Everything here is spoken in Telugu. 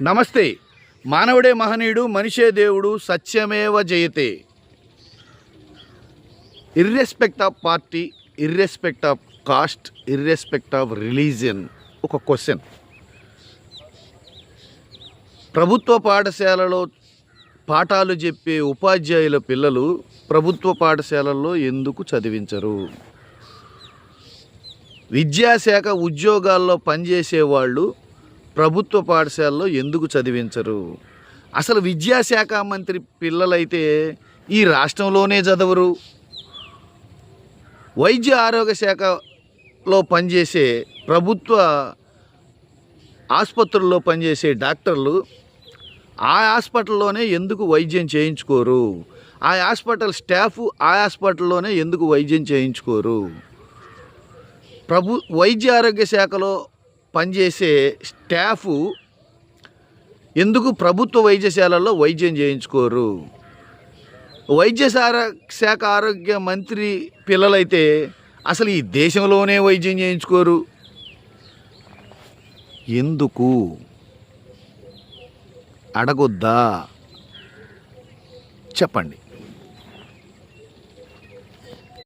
నమస్తే. మానవుడే మహనీయుడు, మనిషే దేవుడు, సత్యమేవ జయతే. Irrespective of party, irrespective of caste, irrespective of religion, ఒక క్వశ్చన్. ప్రభుత్వ పాఠశాలలో పాఠాలు చెప్పే ఉపాధ్యాయుల పిల్లలు ప్రభుత్వ పాఠశాలల్లో ఎందుకు చదివించరు? విద్యాశాఖ ఉద్యోగాల్లో పనిచేసేవాళ్ళు ప్రభుత్వ పాఠశాలలో ఎందుకు చదివించరు? అసలు విద్యాశాఖ మంత్రి పిల్లలైతే ఈ రాష్ట్రంలోనే చదవరు. వైద్య ఆరోగ్య శాఖలో పనిచేసే ప్రభుత్వ ఆసుపత్రుల్లో పనిచేసే డాక్టర్లు ఆ హాస్పిటల్లోనే ఎందుకు వైద్యం చేయించుకోరు? ఆ హాస్పిటల్ స్టాఫ్ ఆ హాస్పిటల్లోనే ఎందుకు వైద్యం చేయించుకోరు? వైద్య ఆరోగ్య శాఖలో పనిచేసే స్టాఫ్ ఎందుకు ప్రభుత్వ వైద్యశాలల్లో వైద్యం చేయించుకోరు? శాఖ ఆరోగ్య మంత్రి పిల్లలైతే అసలు ఈ దేశంలోనే వైద్యం చేయించుకోరు. ఎందుకు అడగొద్దా? చెప్పండి.